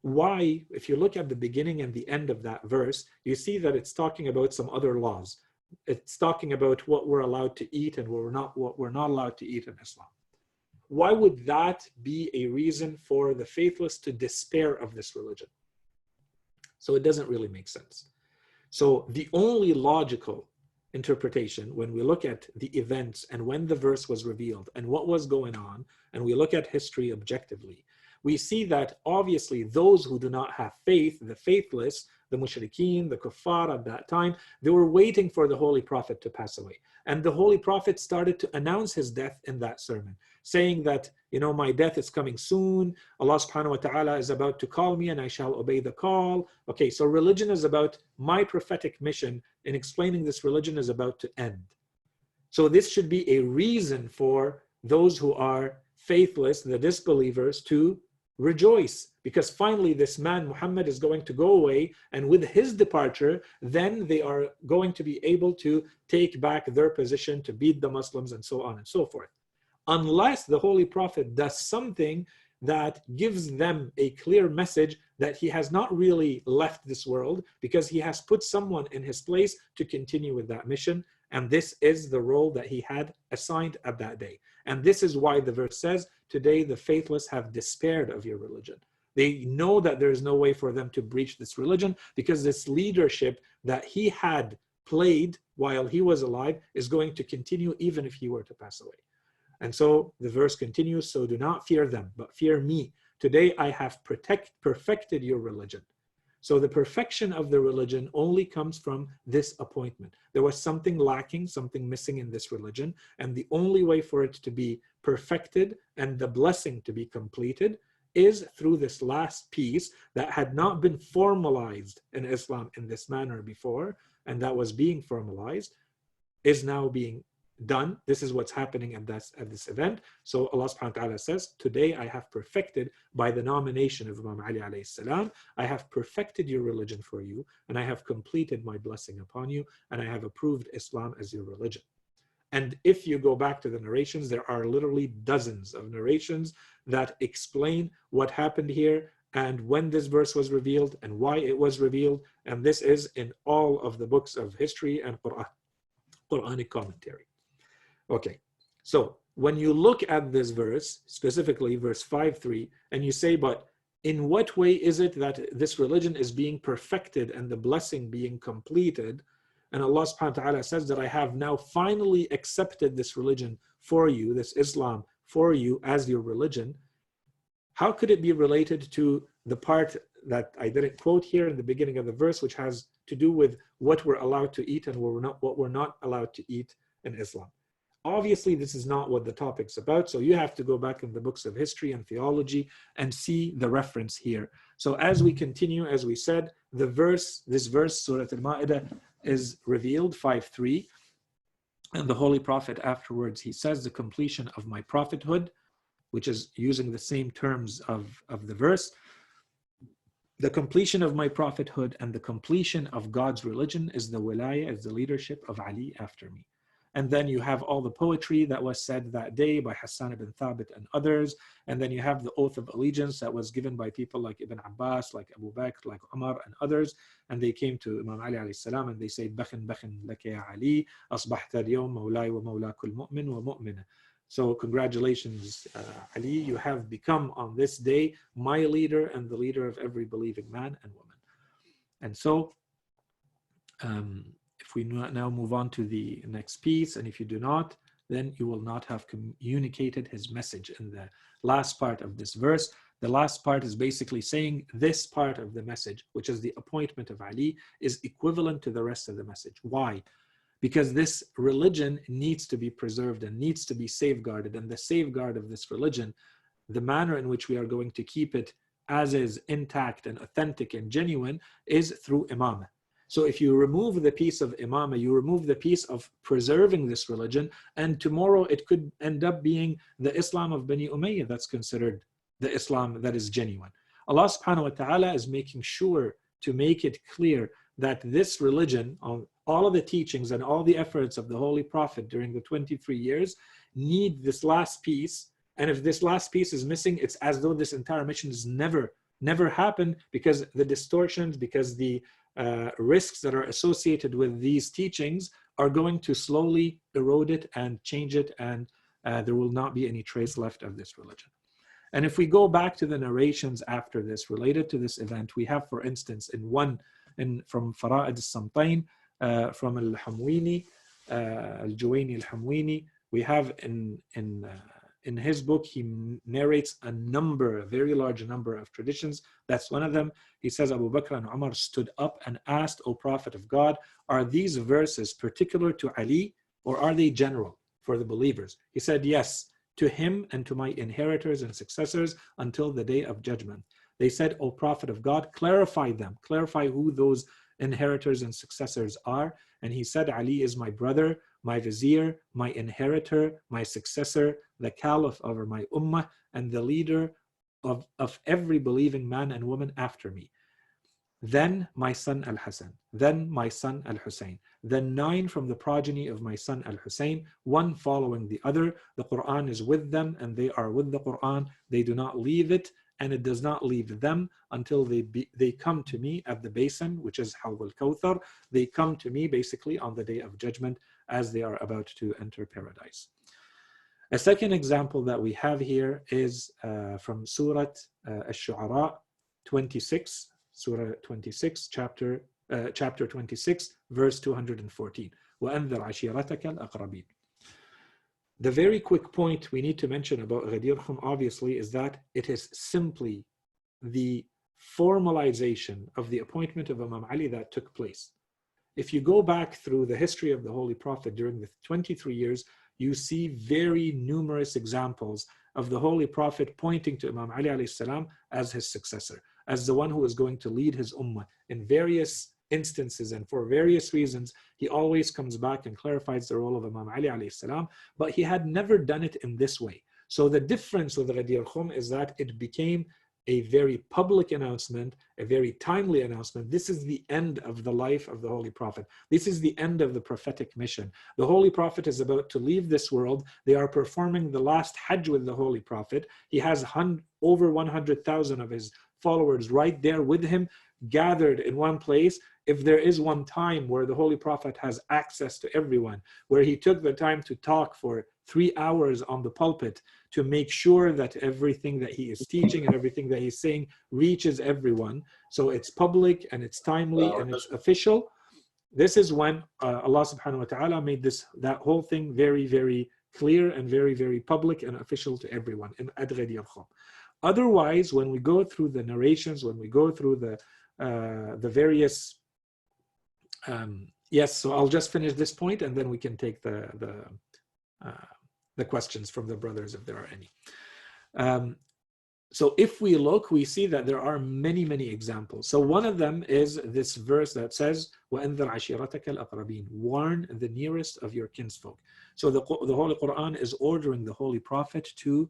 Why? If you look at the beginning and the end of that verse, you see that it's talking about some other laws. It's talking about what we're allowed to eat and what we're not allowed to eat in Islam. Why would that be a reason for the faithless to despair of this religion? So it doesn't really make sense. So the only logical interpretation, when we look at the events and when the verse was revealed and what was going on, and we look at history objectively, we see that obviously those who do not have faith, the faithless, the mushrikeen, the kuffar at that time, they were waiting for the Holy Prophet to pass away. And the Holy Prophet started to announce his death in that sermon, saying that, you know, my death is coming soon. Allah subhanahu wa ta'ala is about to call me and I shall obey the call. Okay, so religion is about, my prophetic mission in explaining this religion is about to end. So this should be a reason for those who are faithless, the disbelievers, to rejoice, because finally this man Muhammad is going to go away, and with his departure then they are going to be able to take back their position, to beat the Muslims and so on and so forth. Unless the Holy Prophet does something that gives them a clear message that he has not really left this world, because he has put someone in his place to continue with that mission. And this is the role that he had assigned at that day. And this is why the verse says, today the faithless have despaired of your religion. They know that there is no way for them to breach this religion, because this leadership that he had played while he was alive is going to continue even if he were to pass away. And so the verse continues, so do not fear them, but fear me. Today I have perfected your religion. So the perfection of the religion only comes from this appointment. There was something lacking, something missing in this religion, and the only way for it to be perfected and the blessing to be completed is through this last piece that had not been formalized in Islam in this manner before, and that was being formalized, is now being done. This is what's happening at this event. So Allah subhanahu wa ta'ala says, today I have perfected, by the nomination of Imam Ali alayhi salam, I have perfected your religion for you, and I have completed my blessing upon you, and I have approved Islam as your religion. And if you go back to the narrations, there are literally dozens of narrations that explain what happened here and when this verse was revealed and why it was revealed. And this is in all of the books of history and Quranic commentary. Okay, so when you look at this verse, specifically verse 5:3, and you say, but in what way is it that this religion is being perfected and the blessing being completed? And Allah subhanahu wa ta'ala says that I have now finally accepted this religion for you, this Islam for you as your religion. how could it be related to the part that I didn't quote here in the beginning of the verse, which has to do with what we're allowed to eat and what we're not allowed to eat in Islam? Obviously, this is not what the topic's about, so you have to go back in the books of history and theology and see the reference here. So as we continue, as we said, this verse, Surah Al-Ma'idah, is revealed, 5:3, and the Holy Prophet afterwards, he says, the completion of my prophethood, which is using the same terms of the verse, the completion of my prophethood and the completion of God's religion is the wilayah, is the leadership of Ali after me. And then you have all the poetry that was said that day by Hasany ibn Thabit and others. And then you have the oath of allegiance that was given by people like Ibn Abbas, like Abu Bakr, like Umar and others. And they came to Imam Ali alayhi salam and they said, Bakhin laka ya Ali, asbahta al-yawm mawlai wa mawla kull mu'min wa mu'mina. So congratulations, Ali, you have become on this day my leader and the leader of every believing man and woman. And so, if we now move on to the next piece, and if you do not, then you will not have communicated his message. In the last part of this verse, the last part is basically saying this part of the message, which is the appointment of Ali, is equivalent to the rest of the message. Why? Because this religion needs to be preserved and needs to be safeguarded. And the safeguard of this religion, the manner in which we are going to keep it as is intact and authentic and genuine, is through Imamah. So if you remove the piece of Imamah, you remove the piece of preserving this religion, and tomorrow it could end up being the Islam of Bani Umayyah that's considered the Islam that is genuine. Allah subhanahu wa ta'ala is making sure to make it clear that this religion, all of the teachings and all the efforts of the Holy Prophet during the 23 years need this last piece. And if this last piece is missing, it's as though this entire mission has never happened, because the distortions, because the risks that are associated with these teachings are going to slowly erode it and change it, and there will not be any trace left of this religion. And if we go back to the narrations after this related to this event, we have, for instance, from Fara'id al-Samtain, from al-Hamwini, al-Juwayni al-Hamwini, we have in his book, he narrates a very large number of traditions. That's one of them. He says, Abu Bakr and Umar stood up and asked, O Prophet of God, are these verses particular to Ali, or are they general for the believers? He said, yes, to him and to my inheritors and successors until the day of judgment. They said, O Prophet of God, clarify them. Clarify who those inheritors and successors are. And he said, Ali is my brother, my vizier, my inheritor, my successor, the caliph over my ummah, and the leader of every believing man and woman after me. Then my son Al-Hasan, then my son Al-Hussein, then 9 from the progeny of my son Al-Hussein, one following the other. The Quran is with them and they are with the Quran. They do not leave it, and it does not leave them until they come to me at the basin, which is Hawd al-Kawthar. They come to me basically on the day of judgment as they are about to enter paradise. A second example that we have here is from Surah Ash-Shu'ara 26, Surah 26, chapter 26, verse 214. وَأَنذِرْ عَشِيرَتَكَ الْأَقْرَبِينَ. The very quick point we need to mention about Ghadir Khum, obviously, is that it is simply the formalization of the appointment of Imam Ali that took place. If you go back through the history of the Holy Prophet during the 23 years, you see very numerous examples of the Holy Prophet pointing to Imam Ali alayhi salam as his successor, as the one who is going to lead his ummah. In various instances and for various reasons, he always comes back and clarifies the role of Imam Ali alayhi salam, but he had never done it in this way. So the difference with Ghadir Khum is that it became a very public announcement, a very timely announcement. This is the end of the life of the Holy Prophet. This is the end of the prophetic mission. The Holy Prophet is about to leave this world. They are performing the last Hajj with the Holy Prophet. He has over 100,000 of his followers right there with him, gathered in one place. If there is one time where the Holy Prophet has access to everyone, where he took the time to talk for 3 hours on the pulpit to make sure that everything that he is teaching and everything that he's saying reaches everyone, so it's public and it's timely and it's official, this is when Allah subhanahu wa ta'ala made that whole thing very, very clear and very, very public and official to everyone in Ghadir Khum. Otherwise, when we go through the narrations, when we go through the various, yes, so I'll just finish this point and then we can take the questions from the brothers if there are any. So if we look, we see that there are many, many examples. So one of them is this verse that says, وَأَنذِرْ عَشِيرَتَكَ الْأَقْرَبِينَ, warn the nearest of your kinsfolk. So the Holy Quran is ordering the Holy Prophet to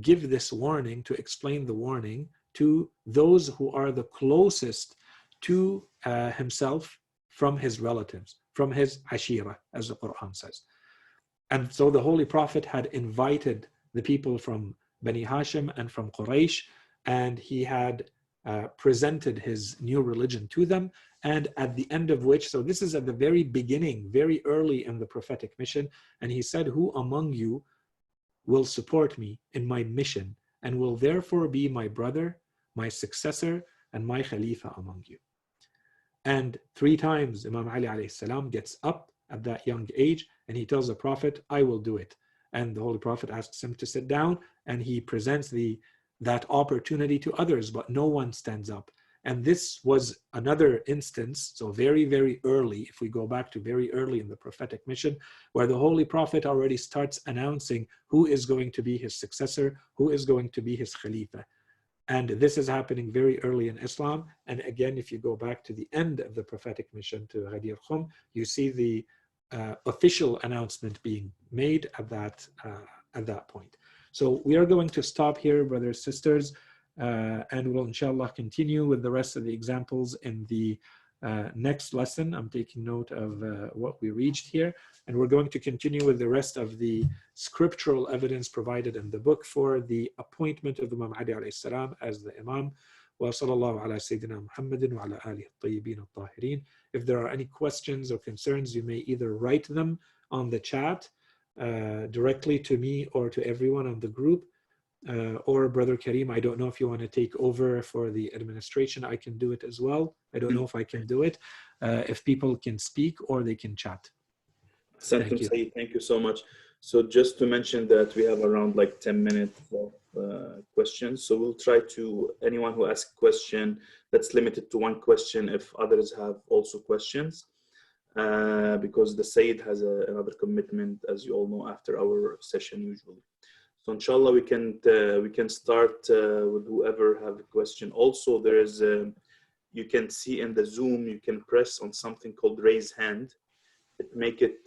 give this warning, to explain the warning to those who are the closest to himself from his relatives, from his ashira, as the Quran says. And so the Holy Prophet had invited the people from Bani Hashim and from Quraysh, and he had presented his new religion to them. And at the end of which, so this is at the very beginning, very early in the prophetic mission, and he said, who among you will support me in my mission and will therefore be my brother, my successor, and my Khalifa among you. And 3 times Imam Ali alayhi salam gets up at that young age and he tells the Prophet, I will do it. And the Holy Prophet asks him to sit down, and he presents that opportunity to others, but no one stands up. And this was another instance, so very, very early, if we go back to very early in the prophetic mission, where the Holy Prophet already starts announcing who is going to be his successor, who is going to be his Khalifa. And this is happening very early in Islam. And again, if you go back to the end of the prophetic mission to Ghadir Khum, you see the official announcement being made at that point. So we are going to stop here, brothers, sisters, and we'll inshallah continue with the rest of the examples in the next lesson. I'm taking note of what we reached here, and we're going to continue with the rest of the scriptural evidence provided in the book for the appointment of Imam Ali alayhi salam as the Imam. وصلى الله على سيدنا محمد وعلى آله الطيبين الطاهرين. If there are any questions or concerns, you may either write them on the chat directly to me or to everyone on the group, or Brother Kareem, I don't know if you want to take over for the administration. I can do it as well. I don't know if I can do it. If people can speak or they can chat. Thank you. Thank you so much. So just to mention that we have around like 10 minutes of questions. So we'll try to, anyone who asks a question, that's limited to 1 question if others have also questions. Because the Sayyid has another commitment, as you all know, after our session usually. So inshallah, we can start with whoever have a question. Also, there is, you can see in the Zoom, you can press on something called raise hand. It make it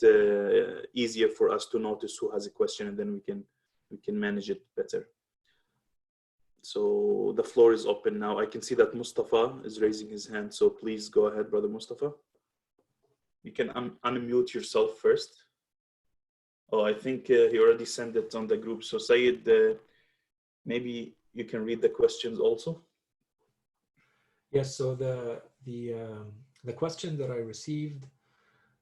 easier for us to notice who has a question, and then we can manage it better. So the floor is open now. I can see that Mustafa is raising his hand. So please go ahead, Brother Mustafa. You can unmute yourself first. Oh, I think he already sent it on the group. So Sayyid, maybe you can read the questions also. Yes, so the question that I received,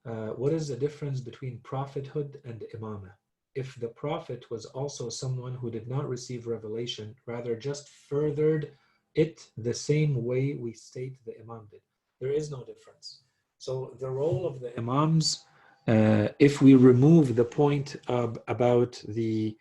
what is the difference between prophethood and imamah? If the prophet was also someone who did not receive revelation, rather just furthered it the same way we state the imam did. There is no difference. So the role of the imams, if we remove the point about the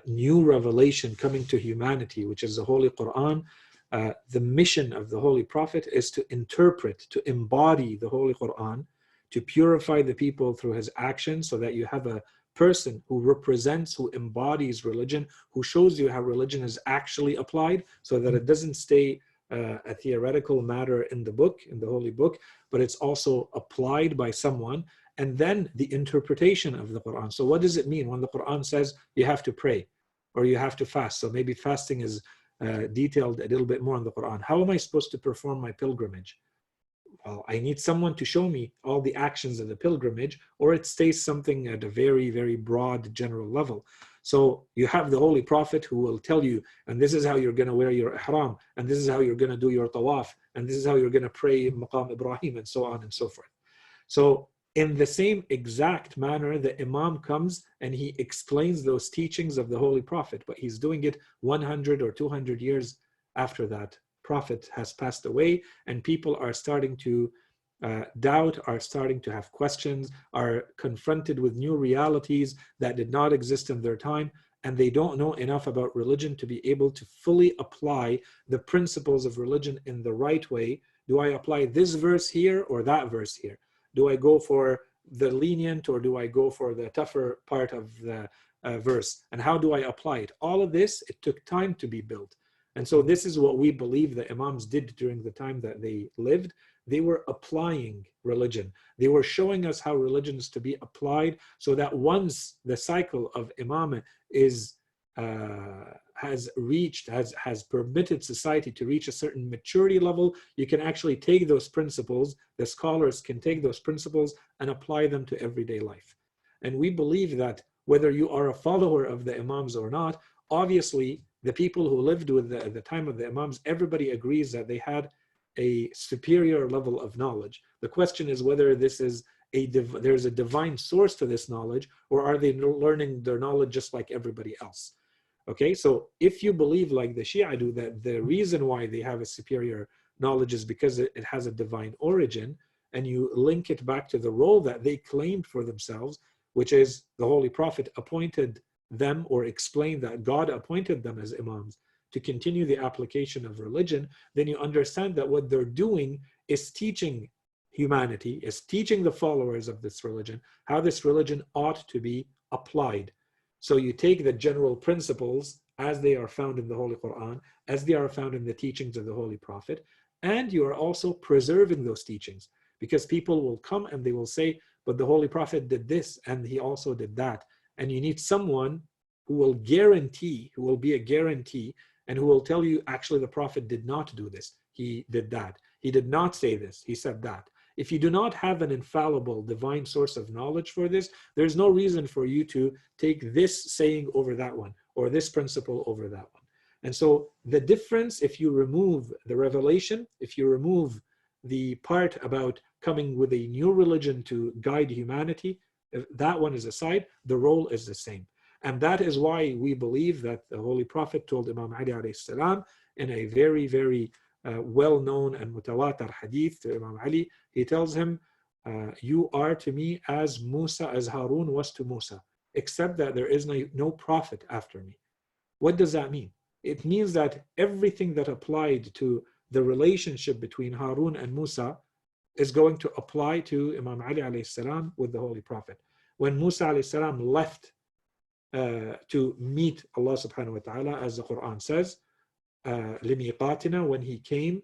new revelation coming to humanity, which is the Holy Quran, the mission of the Holy Prophet is to interpret, to embody the Holy Quran, to purify the people through his actions, so that you have a person who represents, who embodies religion, who shows you how religion is actually applied, so that it doesn't stay a theoretical matter in the book, in the Holy Book, but it's also applied by someone. And then the interpretation of the Quran. So what does it mean when the Quran says you have to pray or you have to fast? So maybe fasting is detailed a little bit more in the Quran. How am I supposed to perform my pilgrimage? Well, I need someone to show me all the actions of the pilgrimage, or it stays something at a very, very broad general level. So you have the Holy Prophet who will tell you, and this is how you're going to wear your ihram, and this is how you're going to do your tawaf, and this is how you're going to pray Maqam Ibrahim, and so on and so forth. So in the same exact manner, the Imam comes and he explains those teachings of the Holy Prophet, but he's doing it 100 or 200 years after that Prophet has passed away, and people are starting to doubt, are starting to have questions, are confronted with new realities that did not exist in their time. and they don't know enough about religion to be able to fully apply the principles of religion in the right way. Do I apply this verse here or that verse here? Do I go for the lenient or do I go for the tougher part of the verse? And how do I apply it? All of this, it took time to be built. And so this is what we believe the Imams did during the time that they lived. They were applying religion. They were showing us how religion is to be applied, so that once the cycle of Imamah is has permitted society to reach a certain maturity level, you can actually take those principles, the scholars can take those principles and apply them to everyday life. And we believe that whether you are a follower of the Imams or not, obviously the people who lived with at the time of the Imams, everybody agrees that they had a superior level of knowledge. The question is whether this is there's a divine source to this knowledge, or are they learning their knowledge just like everybody else? Okay, so if you believe like the Shia do, that the reason why they have a superior knowledge is because it has a divine origin, and you link it back to the role that they claimed for themselves, which is the Holy Prophet appointed them, or explained that God appointed them as Imams to continue the application of religion, then you understand that what they're doing is teaching humanity, is teaching the followers of this religion how this religion ought to be applied. So you take the general principles as they are found in the Holy Quran, as they are found in the teachings of the Holy Prophet, and you are also preserving those teachings, because people will come and they will say, but the Holy Prophet did this and he also did that. And you need someone who will guarantee, who will be a guarantee, and who will tell you, actually, the Prophet did not do this. He did that. He did not say this. He said that. If you do not have an infallible divine source of knowledge for this, there's no reason for you to take this saying over that one, or this principle over that one. And so the difference, if you remove the revelation, if you remove the part about coming with a new religion to guide humanity, if that one is aside, the role is the same. And that is why we believe that the Holy Prophet told Imam Ali alayhi salam in a very, very well-known and mutawatir hadith to Imam Ali. He tells him, you are to me as Musa, as Harun was to Musa, except that there is no prophet after me. What does that mean? It means that everything that applied to the relationship between Harun and Musa is going to apply to Imam Ali alayhi salam with the Holy Prophet. When Musa alayhi salam left to meet Allah subhanahu wa ta'ala, as the Quran says, لِمِيقَاتِنَا, when he came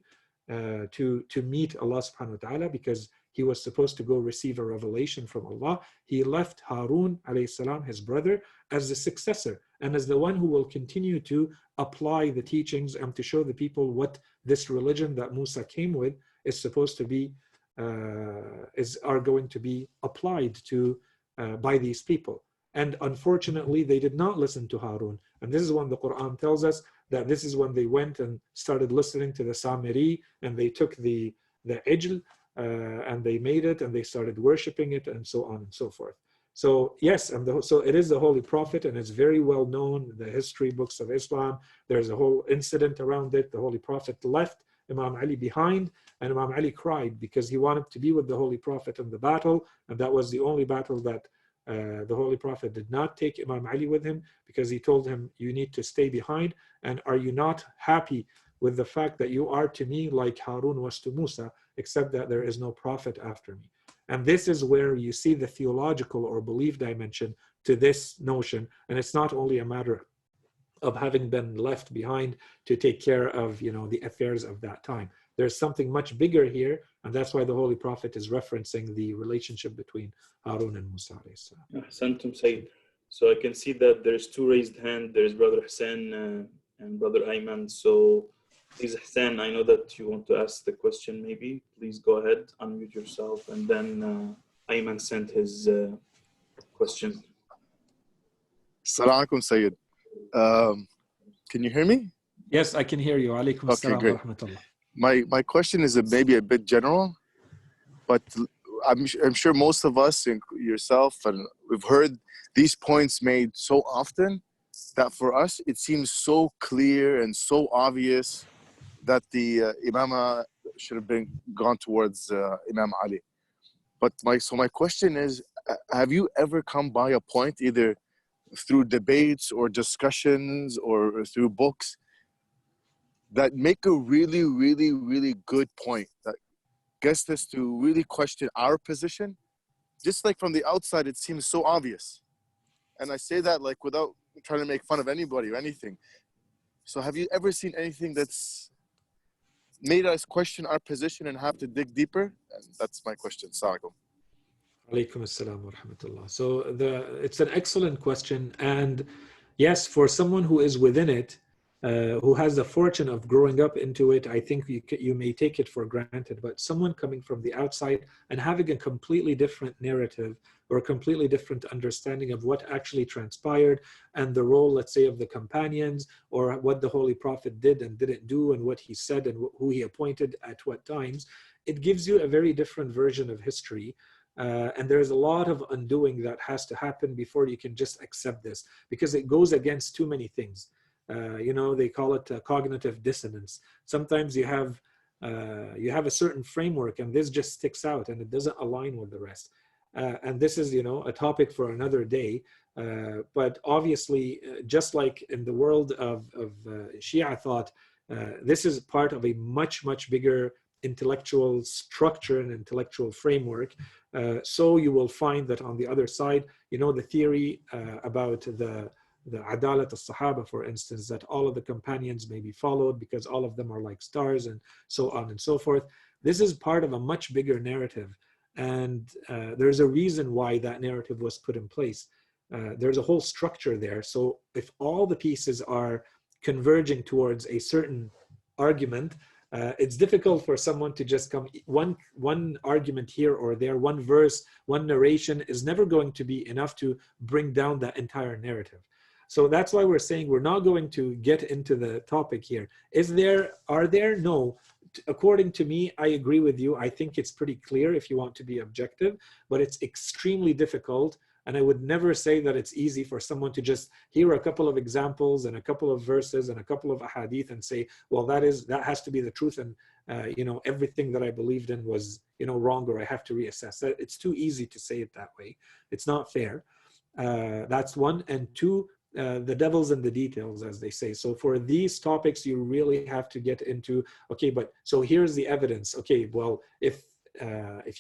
to meet Allah subhanahu wa ta'ala, because he was supposed to go receive a revelation from Allah, he left Harun alayhi salam, his brother, as the successor and as the one who will continue to apply the teachings and to show the people what this religion that Musa came with is supposed to be, are going to be applied to by these people. And unfortunately, they did not listen to Harun. And this is when the Quran tells us that this is when they went and started listening to the Samiri, and they took the Ijl, and they made it, and they started worshiping it, and so on and so forth. So yes, and so it is the Holy Prophet, and it's very well known in the history books of Islam. There's a whole incident around it. The Holy Prophet left Imam Ali behind, and Imam Ali cried because he wanted to be with the Holy Prophet in the battle, and that was the only battle that the Holy Prophet did not take Imam Ali with him, because he told him, you need to stay behind, and are you not happy with the fact that you are to me like Harun was to Musa, except that there is no prophet after me? And this is where you see the theological or belief dimension to this notion, and it's not only a matter of having been left behind to take care of, the affairs of that time. There's something much bigger here, and that's why the Holy Prophet is referencing the relationship between Harun and Musa. Ahsantum Sayyid. So I can see that there's two raised hands. There's Brother Hassan and Brother Ayman. So please, Hassan, I know that you want to ask the question maybe. Please go ahead, unmute yourself, and then Ayman sent his question. Assalamu alaikum, Sayyid. Can you hear me? Yes, I can hear you. Alaikum assalam wa rahmatullah. My question is maybe a bit general, but I'm sure most of us, and yourself, and we've heard these points made so often that for us it seems so clear and so obvious that the Imamah should have been gone towards Imam Ali. But my question is, have you ever come by a point, either through debates or discussions or through books that make a really, really, really good point that gets us to really question our position. Just like from the outside, it seems so obvious. And I say that like without trying to make fun of anybody or anything. So have you ever seen anything that's made us question our position and have to dig deeper? And that's my question. Assalamu Alaikum assalam wa rahmatullah. So it's an excellent question. And yes, for someone who is within it, who has the fortune of growing up into it, I think you may take it for granted. But someone coming from the outside and having a completely different narrative or a completely different understanding of what actually transpired and the role, let's say, of the companions, or what the Holy Prophet did and didn't do, and what he said and who he appointed at what times, it gives you a very different version of history. And there's a lot of undoing that has to happen before you can just accept this, because it goes against too many things. They call it cognitive dissonance. Sometimes you have a certain framework and this just sticks out and it doesn't align with the rest. And this is, a topic for another day. But obviously, just like in the world of Shia thought, this is part of a much, much bigger intellectual structure and intellectual framework. So you will find that on the other side, the theory about the Adalat al-Sahaba, for instance, that all of the companions may be followed because all of them are like stars and so on and so forth. This is part of a much bigger narrative. And there's a reason why that narrative was put in place. There's a whole structure there. So if all the pieces are converging towards a certain argument, it's difficult for someone to just come, one argument here or there, one verse, one narration is never going to be enough to bring down that entire narrative. So that's why we're saying we're not going to get into the topic here. Are there? No. According to me, I agree with you. I think it's pretty clear if you want to be objective, but it's extremely difficult. And I would never say that it's easy for someone to just hear a couple of examples and a couple of verses and a couple of ahadith and say, well, that has to be the truth. And, everything that I believed in was, wrong, or I have to reassess. It's too easy to say it that way. It's not fair. That's one. And two, the devil's in the details, as they say. So for these topics, you really have to get into, okay, but so here's the evidence. Okay, well, if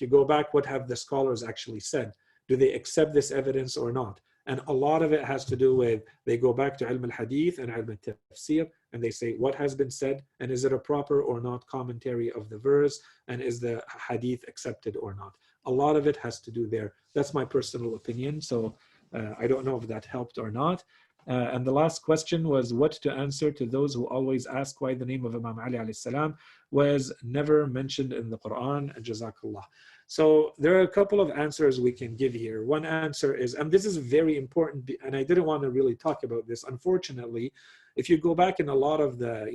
you go back, what have the scholars actually said? Do they accept this evidence or not? And a lot of it has to do with, they go back to ilm al-hadith and ilm al-tafsir, and they say what has been said, and is it a proper or not commentary of the verse, and is the hadith accepted or not? A lot of it has to do there. That's my personal opinion. So I don't know if that helped or not. And the last question was what to answer to those who always ask why the name of Imam Ali alayhi salam was never mentioned in the Quran. Jazakallah. So there are a couple of answers we can give here. One answer is, and this is very important, and I didn't want to really talk about this. Unfortunately, if you go back in a lot of the,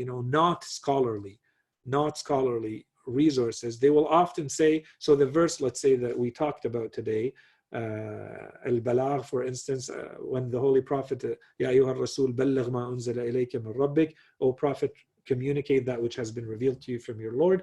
not scholarly resources, they will often say, so the verse, let's say, that we talked about today, al-balagh, for instance, when the Holy Prophet, Ya ayyuha rasul balligh ma unzila ilayka min rabbik, O Prophet, communicate that which has been revealed to you from your Lord.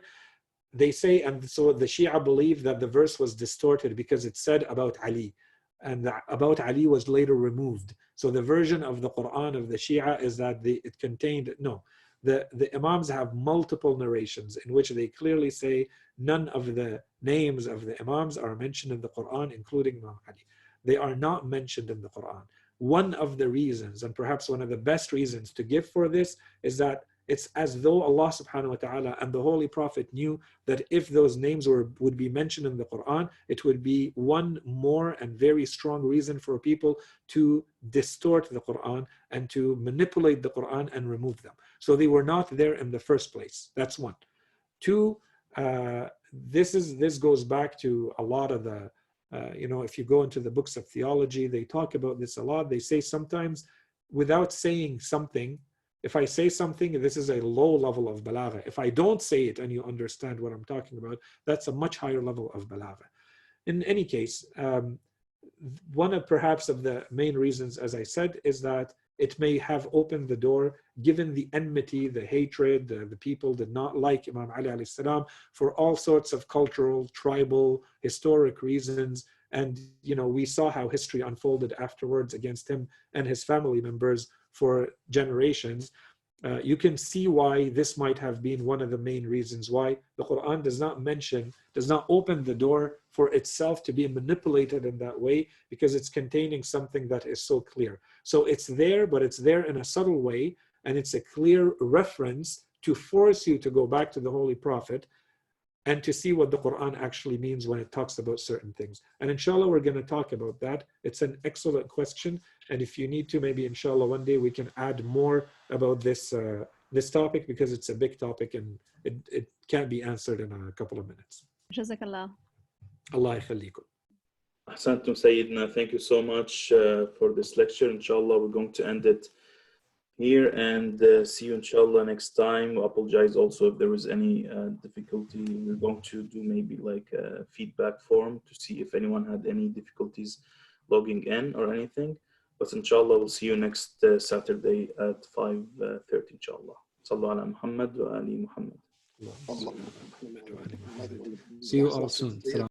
They say, and so the Shia believe that the verse was distorted because it said about Ali, and about Ali was later removed. So the version of the Quran of the Shia is that it contained, no. The Imams have multiple narrations in which they clearly say none of the names of the Imams are mentioned in the Quran, including Imam Ali. They are not mentioned in the Quran. One of the reasons, and perhaps one of the best reasons to give for this, is that it's as though Allah subhanahu wa ta'ala and the Holy Prophet knew that if those names would be mentioned in the Quran, it would be one more and very strong reason for people to distort the Quran and to manipulate the Quran and remove them. So they were not there in the first place. That's one. Two, this goes back to a lot of the, if you go into the books of theology, they talk about this a lot. They say sometimes without saying something, if I say something, this is a low level of balagha. If I don't say it and you understand what I'm talking about, that's a much higher level of balagha. In any case, one of perhaps of the main reasons, as I said, is that it may have opened the door, given the enmity, the hatred, the people did not like Imam Ali alayhi salam for all sorts of cultural, tribal, historic reasons. And, we saw how history unfolded afterwards against him and his family members for generations. You can see why this might have been one of the main reasons why the Quran does not open the door for itself to be manipulated in that way, because it's containing something that is so clear. So it's there, but it's there in a subtle way, and it's a clear reference to force you to go back to the Holy Prophet and to see what the Quran actually means when it talks about certain things. And inshallah, we're going to talk about that. It's an excellent question. And if you need to, maybe inshallah, one day we can add more about this topic, because it's a big topic and it can't be answered in a couple of minutes. Jazakallah. Allah yakhallikum. Ahsantum Sayyidina, thank you so much for this lecture. Inshallah, we're going to end it here, and see you inshallah next time. I apologize also if there was any difficulty. We're going to do maybe like a feedback form to see if anyone had any difficulties logging in or anything. But inshallah, we'll see you next Saturday at 5:30 inshallah. Sallu ala Muhammad wa ali Muhammad. See you all soon.